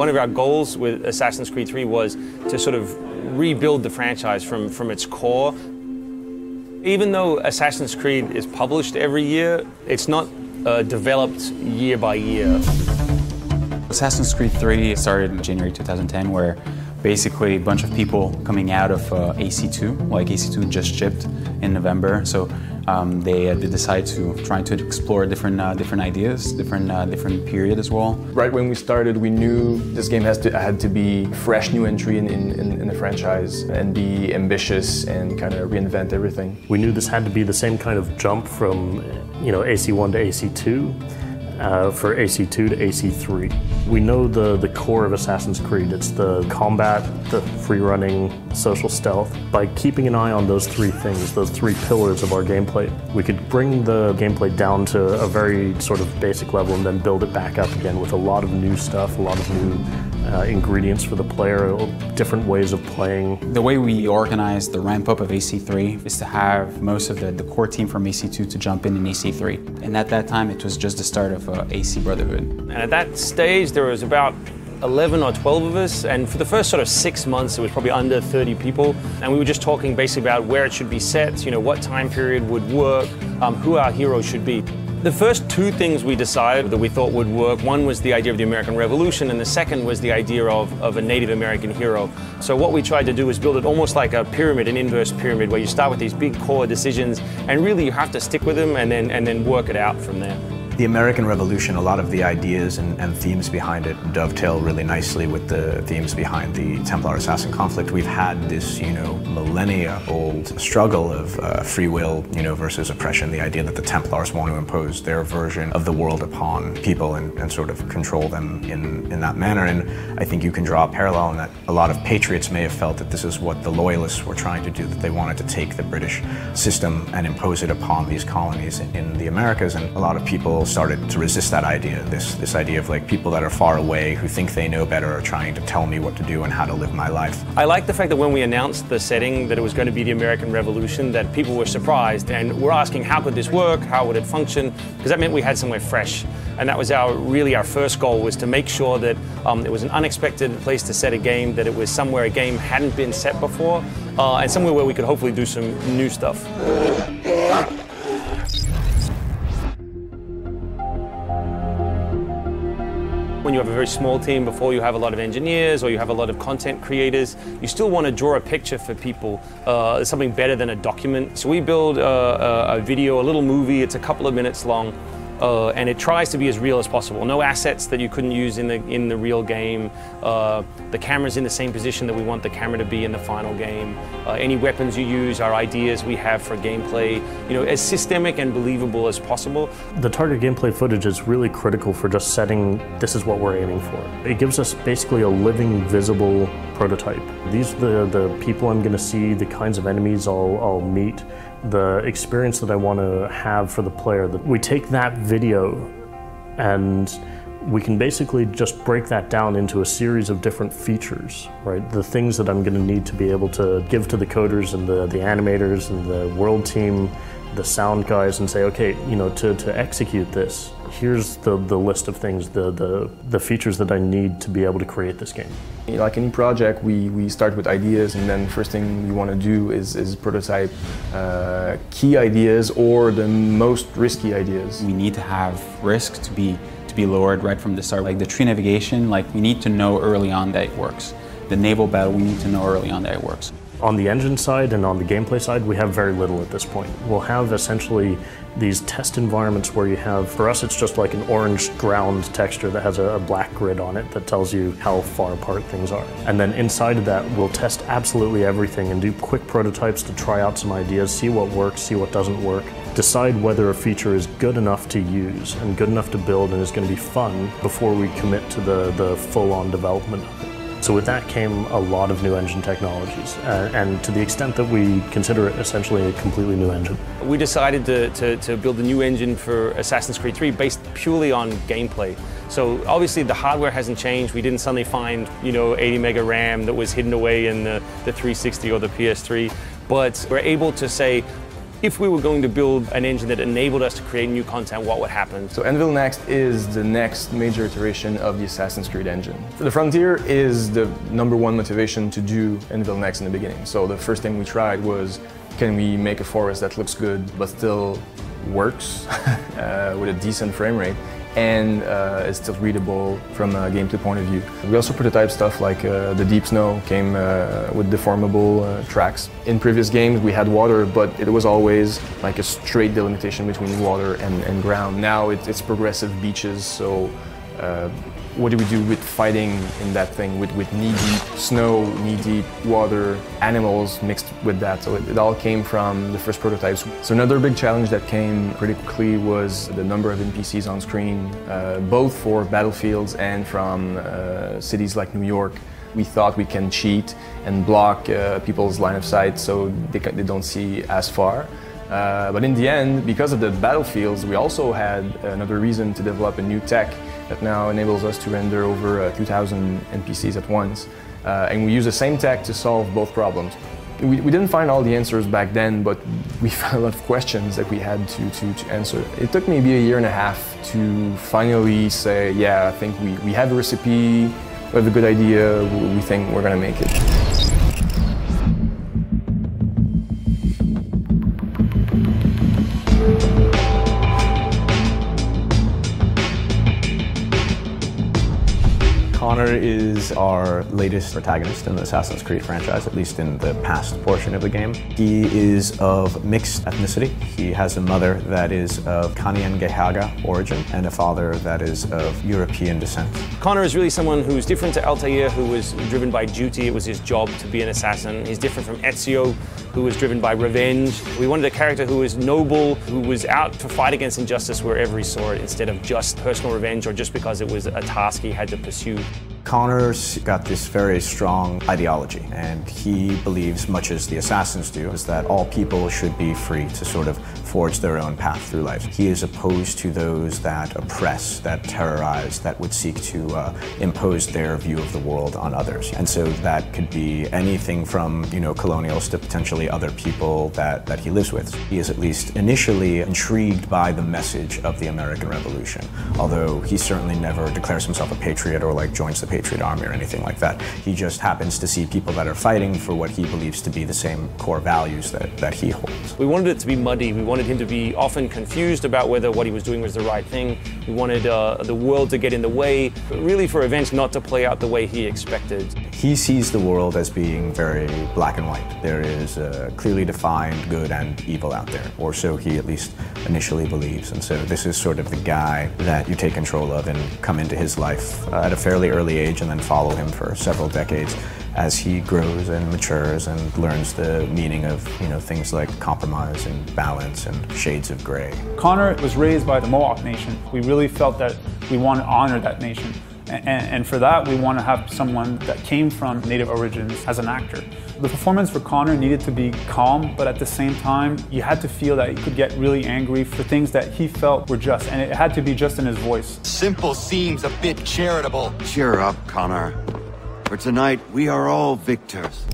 One of our goals with Assassin's Creed 3 was to sort of rebuild the franchise from its core. Even though Assassin's Creed is published every year, it's not developed year by year. Assassin's Creed 3 started in January 2010, where basically a bunch of people coming out of AC2, like AC2 just shipped in November, so they decided to try to explore different ideas, different period as well. Right when we started, we knew this game had to be fresh new entry in the franchise and be ambitious and kind of reinvent everything. We knew this had to be the same kind of jump from AC1 to AC2. For AC2 to AC3. We know the core of Assassin's Creed. It's the combat, the free-running, social stealth. By keeping an eye on those three things, those three pillars of our gameplay, we could bring the gameplay down to a very sort of basic level and then build it back up again with a lot of new stuff, a lot of new ingredients for the player, different ways of playing. The way we organized the ramp-up of AC3 is to have most of the core team from AC2 to jump in AC3. And at that time, it was just the start of AC Brotherhood. And at that stage, there was about 11 or 12 of us, and for the first sort of 6 months, it was probably under 30 people. And we were just talking basically about where it should be set, what time period would work, who our heroes should be. The first two things we decided that we thought would work, one was the idea of the American Revolution, and the second was the idea of a Native American hero. So what we tried to do is build it almost like a pyramid, an inverse pyramid, where you start with these big core decisions, and really you have to stick with them and then work it out from there. The American Revolution, a lot of the ideas and themes behind it dovetail really nicely with the themes behind the Templar-Assassin conflict. We've had this, millennia-old struggle of free will, versus oppression. The idea that the Templars want to impose their version of the world upon people and sort of control them in that manner. And I think you can draw a parallel in that a lot of patriots may have felt that this is what the Loyalists were trying to do, that they wanted to take the British system and impose it upon these colonies in the Americas. And a lot of people started to resist that idea, this idea of like people that are far away who think they know better are trying to tell me what to do and how to live my life. I like the fact that when we announced the setting that it was going to be the American Revolution, that people were surprised and were asking how could this work, how would it function, because that meant we had somewhere fresh. And that was really our first goal, was to make sure that it was an unexpected place to set a game, that it was somewhere a game hadn't been set before, and somewhere where we could hopefully do some new stuff. When you have a very small team, before you have a lot of engineers or you have a lot of content creators, you still want to draw a picture for people, something better than a document. So we build a video, a little movie, it's a couple of minutes long, and it tries to be as real as possible. No assets that you couldn't use in the real game. The camera's in the same position that we want the camera to be in the final game. Any weapons you use are ideas we have for gameplay, as systemic and believable as possible. The target gameplay footage is really critical for just setting, this is what we're aiming for. It gives us basically a living, visible prototype. These are the people I'm going to see, the kinds of enemies I'll meet, the experience that I want to have for the player. We take that video and we can basically just break that down into a series of different features, right? The things that I'm going to need to be able to give to the coders and the animators and the world team, the sound guys, and say, okay, to execute this, here's the list of things, the features that I need to be able to create this game. Like any project, we start with ideas, and then first thing we want to do is prototype key ideas or the most risky ideas. We need to have risk to be lowered right from the start. Like the tree navigation, we need to know early on that it works. The naval battle, we need to know early on that it works. On the engine side and on the gameplay side, we have very little at this point. We'll have essentially these test environments where you have, for us it's just like an orange ground texture that has a black grid on it that tells you how far apart things are. And then inside of that, we'll test absolutely everything and do quick prototypes to try out some ideas, see what works, see what doesn't work, decide whether a feature is good enough to use and good enough to build and is going to be fun before we commit to the full-on development of it. So with that came a lot of new engine technologies, and to the extent that we consider it essentially a completely new engine. We decided to build a new engine for Assassin's Creed 3 based purely on gameplay. So obviously the hardware hasn't changed. We didn't suddenly find 80 mega RAM that was hidden away in the 360 or the PS3, but we're able to say, if we were going to build an engine that enabled us to create new content, what would happen? So Anvil Next is the next major iteration of the Assassin's Creed engine. The Frontier is the #1 motivation to do Anvil Next in the beginning. So the first thing we tried was, can we make a forest that looks good but still works with a decent frame rate and is still readable from a gameplay point of view. We also prototype stuff like the Deep Snow came with deformable tracks. In previous games we had water, but it was always like a straight delimitation between water and ground. Now it's progressive beaches, so what do we do with fighting in that thing with knee-deep snow, knee-deep water, animals mixed with that? So it all came from the first prototypes. So another big challenge that came pretty quickly was the number of NPCs on screen, both for battlefields and from cities like New York. We thought we can cheat and block people's line of sight so they don't see as far. But in the end, because of the battlefields, we also had another reason to develop a new tech that now enables us to render over 2,000 NPCs at once. And we use the same tech to solve both problems. We didn't find all the answers back then, but we found a lot of questions that we had to answer. It took maybe a year and a half to finally say, yeah, I think we have a recipe, we have a good idea, we think we're gonna make it. Connor is our latest protagonist in the Assassin's Creed franchise, at least in the past portion of the game. He is of mixed ethnicity. He has a mother that is of Kanien'kehá:ka origin and a father that is of European descent. Connor is really someone who's different to Altair, who was driven by duty. It was his job to be an assassin. He's different from Ezio, who was driven by revenge. We wanted a character who was noble, who was out to fight against injustice wherever he saw it, instead of just personal revenge or just because it was a task he had to pursue. Connor's got this very strong ideology, and he believes, much as the assassins do, is that all people should be free to sort of forge their own path through life. He is opposed to those that oppress, that terrorize, that would seek to impose their view of the world on others. And so that could be anything from, colonials to potentially other people that he lives with. He is at least initially intrigued by the message of the American Revolution, although he certainly never declares himself a patriot or joins the Patriot Army or anything like that. He just happens to see people that are fighting for what he believes to be the same core values that he holds. We wanted it to be muddy. We wanted him to be often confused about whether what he was doing was the right thing. We wanted the world to get in the way, but really for events not to play out the way he expected. He sees the world as being very black and white. There is a clearly defined good and evil out there, or so he at least initially believes. And so this is sort of the guy that you take control of and come into his life at a fairly early age and then follow him for several decades as he grows and matures and learns the meaning of things like compromise and balance and shades of gray. Connor was raised by the Mohawk Nation. We really felt that we want to honor that nation. And for that, we want to have someone that came from Native origins as an actor. The performance for Connor needed to be calm, but at the same time, you had to feel that he could get really angry for things that he felt were just, and it had to be just in his voice. Simple seems a bit charitable. Cheer up, Connor. For tonight, we are all victors.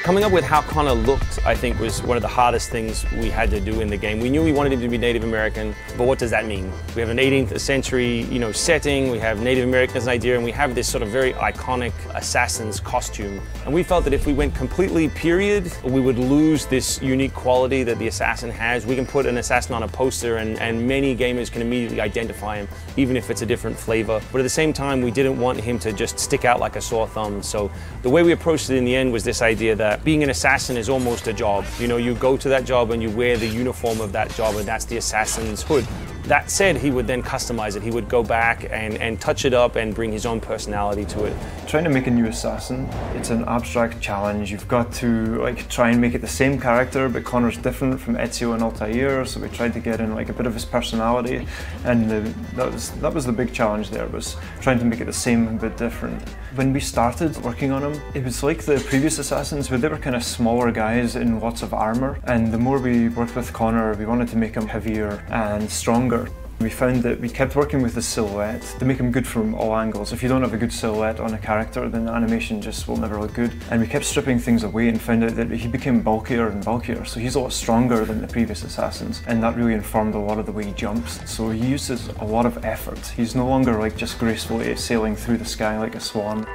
Coming up with how Connor looked, I think, was one of the hardest things we had to do in the game. We knew we wanted him to be Native American, but what does that mean? We have an 18th century, setting, we have Native American as an idea, and we have this sort of very iconic assassin's costume. And we felt that if we went completely period, we would lose this unique quality that the assassin has. We can put an assassin on a poster and many gamers can immediately identify him, even if it's a different flavor. But at the same time, we didn't want him to just stick out like a sore thumb. So the way we approached it in the end was this idea that being an assassin is almost a job. You go to that job and you wear the uniform of that job, and that's the assassin's hood. That said, he would then customize it. He would go back and touch it up and bring his own personality to it. Trying to make a new assassin, it's an abstract challenge. You've got to try and make it the same character, but Connor's different from Ezio and Altair, so we tried to get in a bit of his personality, and that was the big challenge there, was trying to make it the same but different. When we started working on him, it was like the previous assassins, where they were kind of smaller guys in lots of armor, and the more we worked with Connor, we wanted to make him heavier and stronger. We found that we kept working with the silhouette to make him good from all angles. If you don't have a good silhouette on a character, then the animation just will never look good. And we kept stripping things away and found out that he became bulkier and bulkier, so he's a lot stronger than the previous assassins, and that really informed a lot of the way he jumps. So he uses a lot of effort. He's no longer like just gracefully sailing through the sky like a swan.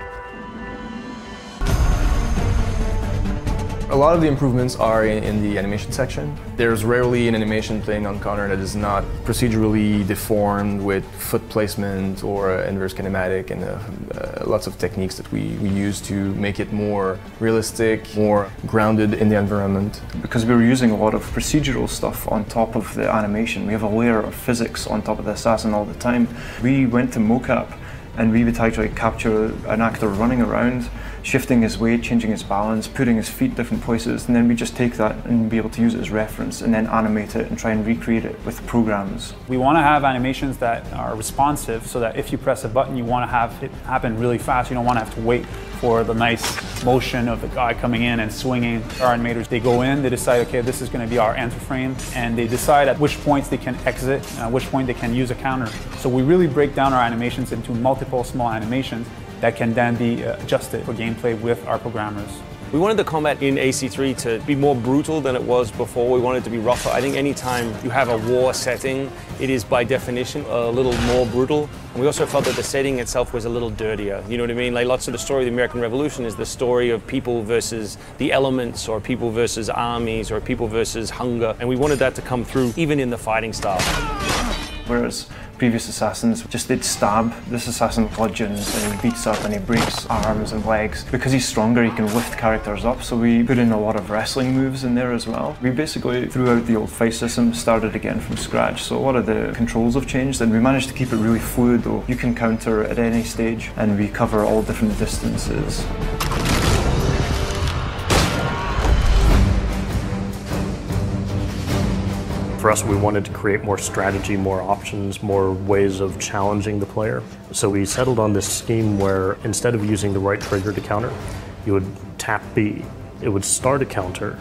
A lot of the improvements are in the animation section. There's rarely an animation playing on Connor that is not procedurally deformed with foot placement or inverse kinematic, and lots of techniques that we use to make it more realistic, more grounded in the environment. Because we were using a lot of procedural stuff on top of the animation, we have a layer of physics on top of the assassin all the time. We went to mocap and we would actually capture an actor running around, shifting his weight, changing his balance, putting his feet different places, and then we just take that and be able to use it as reference and then animate it and try and recreate it with programs. We want to have animations that are responsive so that if you press a button, you want to have it happen really fast. You don't want to have to wait for the nice motion of the guy coming in and swinging. Our animators, they go in, they decide, okay, this is going to be our enter frame, and they decide at which points they can exit, and at which point they can use a counter. So we really break down our animations into multiple small animations that can then be adjusted for gameplay with our programmers. We wanted the combat in AC3 to be more brutal than it was before. We wanted it to be rougher. I think anytime you have a war setting, it is by definition a little more brutal. And we also felt that the setting itself was a little dirtier. You know what I mean? Like lots of the story of the American Revolution is the story of people versus the elements, or people versus armies, or people versus hunger. And we wanted that to come through even in the fighting style. Whereas previous assassins just did stab. This assassin bludgeons and he beats up and he breaks arms and legs. Because he's stronger, he can lift characters up, so we put in a lot of wrestling moves in there as well. We basically threw out the old fight system, started again from scratch, so a lot of the controls have changed, and we managed to keep it really fluid though. You can counter at any stage, and we cover all different distances. For us, we wanted to create more strategy, more options, more ways of challenging the player. So we settled on this scheme where instead of using the right trigger to counter, you would tap B. It would start a counter,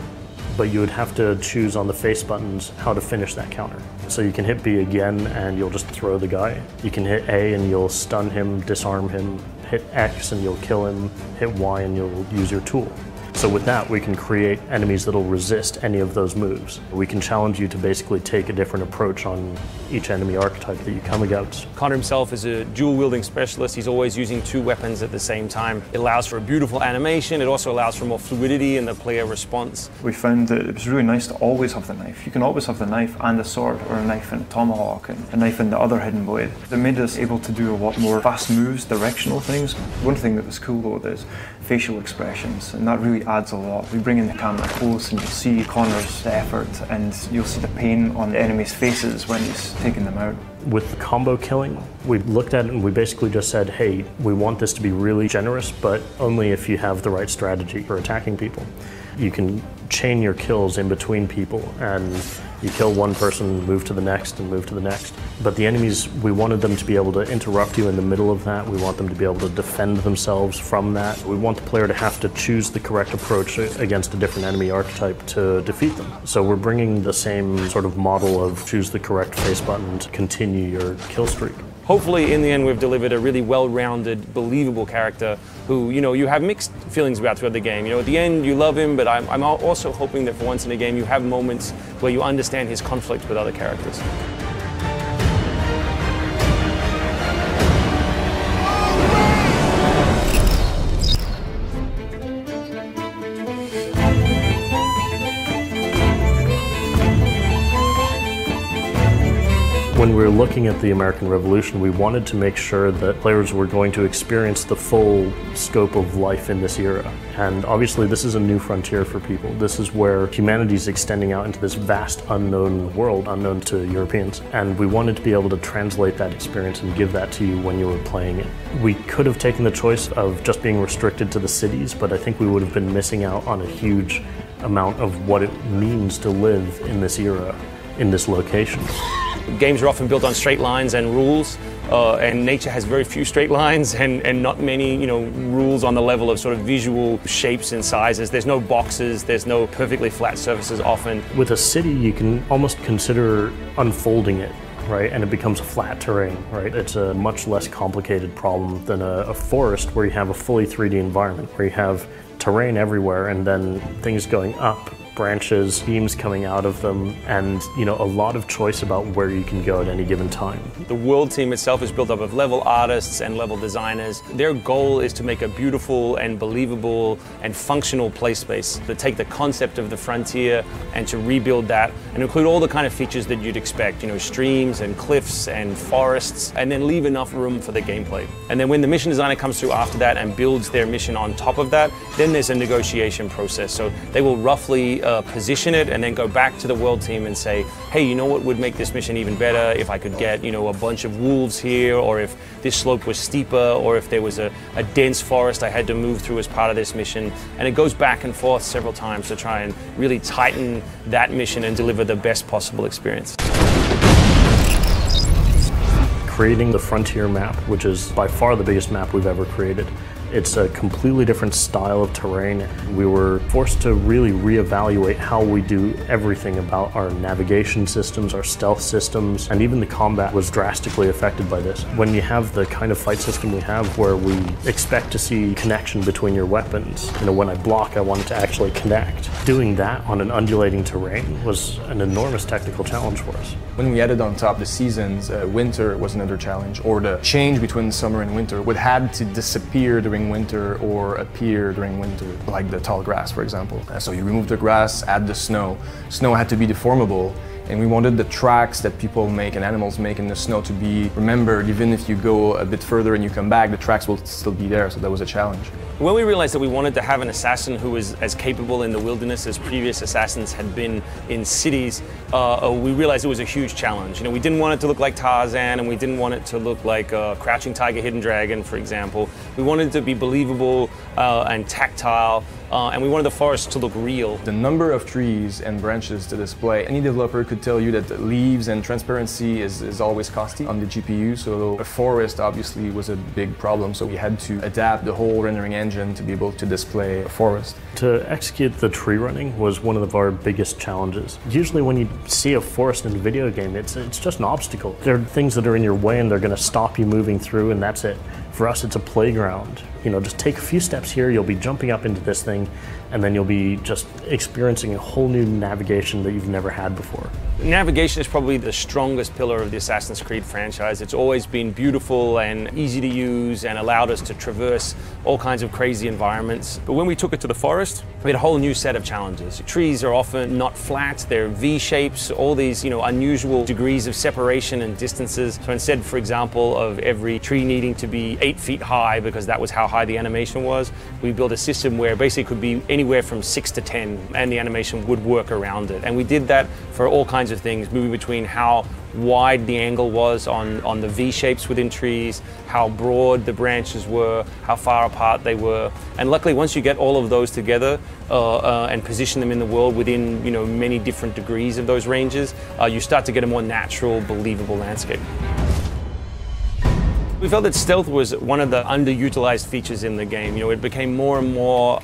but you would have to choose on the face buttons how to finish that counter. So you can hit B again and you'll just throw the guy. You can hit A and you'll stun him, disarm him, hit X and you'll kill him, hit Y and you'll use your tool. So with that, we can create enemies that'll resist any of those moves. We can challenge you to basically take a different approach on each enemy archetype that you come against. Connor himself is a dual-wielding specialist. He's always using two weapons at the same time. It allows for a beautiful animation. It also allows for more fluidity in the player response. We found that it was really nice to always have the knife. You can always have the knife and a sword, or a knife and a tomahawk, and a knife and the other hidden blade. It made us able to do a lot more fast moves, directional things. One thing that was cool though is facial expressions, and that really adds a lot. We bring in the camera close and you'll see Connor's effort, and you'll see the pain on the enemy's faces when he's taking them out. With the combo killing, we looked at it and we basically just said, hey, we want this to be really generous, but only if you have the right strategy for attacking people. You can chain your kills in between people, and you kill one person, move to the next, and move to the next. But the enemies, we wanted them to be able to interrupt you in the middle of that. We want them to be able to defend themselves from that. We want the player to have to choose the correct approach against a different enemy archetype to defeat them. So we're bringing the same sort of model of choose the correct face button to continue your kill streak. Hopefully, in the end, we've delivered a really well-rounded, believable character who, you have mixed feelings about throughout the game. At the end, you love him, but I'm also hoping that for once in a game, you have moments where you understand his conflict with other characters. When we were looking at the American Revolution, we wanted to make sure that players were going to experience the full scope of life in this era. And obviously this is a new frontier for people. This is where humanity is extending out into this vast unknown world, unknown to Europeans. And we wanted to be able to translate that experience and give that to you when you were playing it. We could have taken the choice of just being restricted to the cities, but I think we would have been missing out on a huge amount of what it means to live in this era, in this location. Games are often built on straight lines and rules, and nature has very few straight lines and not many, rules on the level of sort of visual shapes and sizes. There's no boxes, there's no perfectly flat surfaces often. With a city, you can almost consider unfolding it right? And it becomes a flat terrain, right? It's a much less complicated problem than a forest where you have a fully 3D environment, where you have terrain everywhere and then things going up, branches, beams coming out of them, and a lot of choice about where you can go at any given time. The world team itself is built up of level artists and level designers. Their goal is to make a beautiful and believable and functional play space, to take the concept of the frontier and to rebuild that and include all the kind of features that you'd expect, streams and cliffs and forests, and then leave enough room for the gameplay. And then when the mission designer comes through after that and builds their mission on top of that, then there's a negotiation process. So they will roughly position it and then go back to the world team and say, hey, you know what would make this mission even better if I could get, a bunch of wolves here, or if this slope was steeper, or if there was a dense forest I had to move through as part of this mission. And it goes back and forth several times to try and really tighten that mission and deliver the best possible experience. Creating the frontier map, which is by far the biggest map we've ever created. It's a completely different style of terrain. We were forced to really reevaluate how we do everything about our navigation systems, our stealth systems, and even the combat was drastically affected by this. When you have the kind of fight system we have where we expect to see connection between your weapons, when I block, I want it to actually connect. Doing that on an undulating terrain was an enormous technical challenge for us. When we added on top the seasons, winter was another challenge, or the change between summer and winter would had to disappear during winter or appear during winter, like the tall grass, for example. So you remove the grass, add the snow. Snow had to be deformable, and we wanted the tracks that people make and animals make in the snow to be remembered. Even if you go a bit further and you come back, the tracks will still be there, so that was a challenge. When we realized that we wanted to have an assassin who was as capable in the wilderness as previous assassins had been in cities, we realized it was a huge challenge. We didn't want it to look like Tarzan, and we didn't want it to look like Crouching Tiger, Hidden Dragon, for example. We wanted it to be believable and tactile, and we wanted the forest to look real. The number of trees and branches to display, any developer could tell you that the leaves and transparency is always costly on the GPU, so a forest obviously was a big problem, so we had to adapt the whole rendering engine to be able to display a forest. To execute the tree running was one of our biggest challenges. Usually when you see a forest in a video game, it's just an obstacle. There are things that are in your way and they're going to stop you moving through, and that's it. For us, it's a playground. Just take a few steps here, you'll be jumping up into this thing, and then you'll be just experiencing a whole new navigation that you've never had before. Navigation is probably the strongest pillar of the Assassin's Creed franchise. It's always been beautiful and easy to use and allowed us to traverse all kinds of crazy environments. But when we took it to the forest, we had a whole new set of challenges. Trees are often not flat, they're V-shapes, all these unusual degrees of separation and distances. So instead, for example, of every tree needing to be 8 feet high, because that was how high the animation was, we built a system where basically it could be anywhere from 6 to 10 and the animation would work around it. And we did that for all kinds of things, moving between how wide the angle was on the V-shapes within trees, how broad the branches were, how far apart they were. And luckily, once you get all of those together and position them in the world within many different degrees of those ranges, you start to get a more natural, believable landscape. We felt that stealth was one of the underutilized features in the game. It became more and more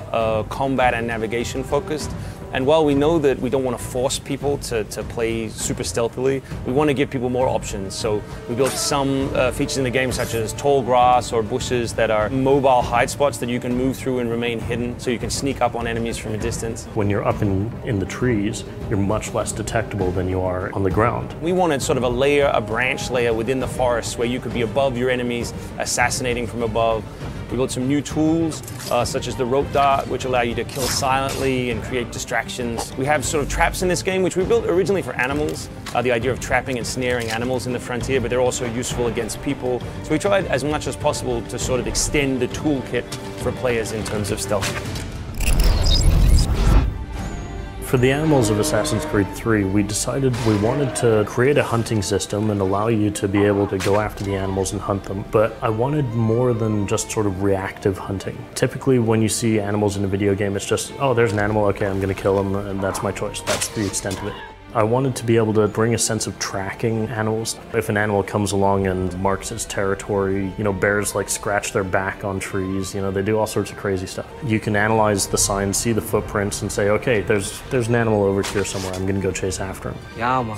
combat and navigation focused. And while we know that we don't want to force people to play super stealthily, we want to give people more options. So we built some features in the game, such as tall grass or bushes that are mobile hide spots that you can move through and remain hidden, so you can sneak up on enemies from a distance. When you're up in the trees, you're much less detectable than you are on the ground. We wanted sort of a branch layer within the forest where you could be above your enemies, assassinating from above. We built some new tools, such as the rope dart, which allow you to kill silently and create distractions. We have sort of traps in this game, which we built originally for animals, the idea of trapping and snaring animals in the frontier, but they're also useful against people. So we tried as much as possible to sort of extend the toolkit for players in terms of stealth. For the animals of Assassin's Creed 3, we decided we wanted to create a hunting system and allow you to be able to go after the animals and hunt them. But I wanted more than just sort of reactive hunting. Typically when you see animals in a video game, it's just, oh, there's an animal, okay, I'm gonna kill him, and that's my choice. That's the extent of it. I wanted to be able to bring a sense of tracking animals. If an animal comes along and marks its territory, bears like scratch their back on trees, they do all sorts of crazy stuff. You can analyze the signs, see the footprints, and say, okay, there's an animal over here somewhere, I'm gonna go chase after him. Yeah, man.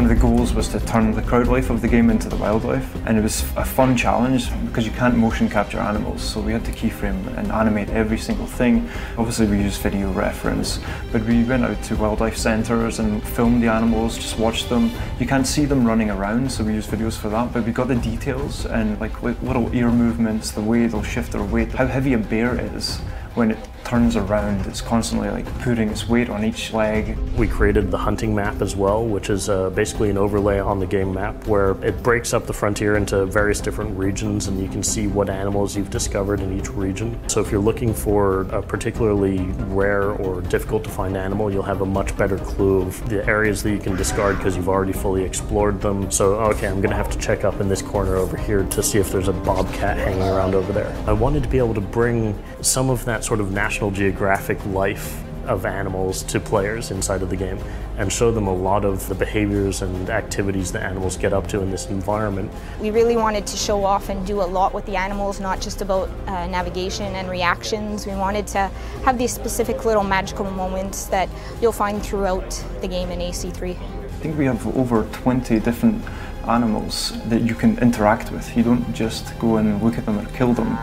One of the goals was to turn the crowd life of the game into the wildlife, and it was a fun challenge because you can't motion capture animals, so we had to keyframe and animate every single thing. Obviously we used video reference, but we went out to wildlife centres and filmed the animals, just watched them. You can't see them running around, so we used videos for that, but we got the details and like little ear movements, the way they'll shift their weight, how heavy a bear is. When it turns around, it's constantly like putting its weight on each leg. We created the hunting map as well, which is basically an overlay on the game map where it breaks up the frontier into various different regions, and you can see what animals you've discovered in each region. So if you're looking for a particularly rare or difficult to find animal, you'll have a much better clue of the areas that you can discard because you've already fully explored them. So, okay, I'm gonna have to check up in this corner over here to see if there's a bobcat hanging around over there. I wanted to be able to bring some of that sort of National Geographic life of animals to players inside of the game and show them a lot of the behaviors and activities that animals get up to in this environment. We really wanted to show off and do a lot with the animals, not just about navigation and reactions. We wanted to have these specific little magical moments that you'll find throughout the game in AC3. I think we have over 20 different animals that you can interact with. You don't just go and look at them or kill them.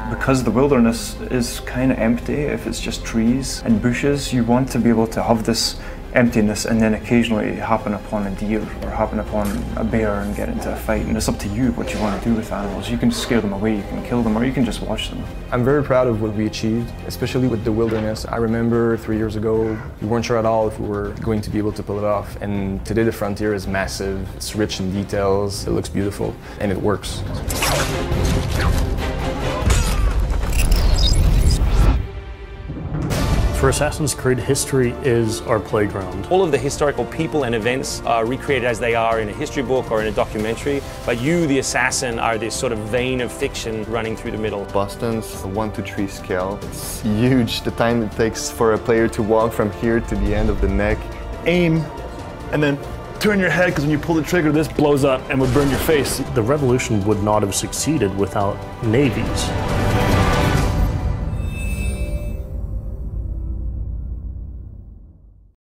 Because the wilderness is kind of empty, if it's just trees and bushes, you want to be able to have this emptiness and then occasionally happen upon a deer or happen upon a bear and get into a fight. And it's up to you what you want to do with animals. You can scare them away, you can kill them, or you can just watch them. I'm very proud of what we achieved, especially with the wilderness. I remember 3 years ago, we weren't sure at all if we were going to be able to pull it off. And today the frontier is massive, it's rich in details, it looks beautiful, and it works. For Assassin's Creed, history is our playground. All of the historical people and events are recreated as they are in a history book or in a documentary, but you, the assassin, are this sort of vein of fiction running through the middle. Boston's a 1-to-3 scale. It's huge, the time it takes for a player to walk from here to the end of the neck. Aim, and then turn your head, because when you pull the trigger, this blows up and would burn your face. The revolution would not have succeeded without navies.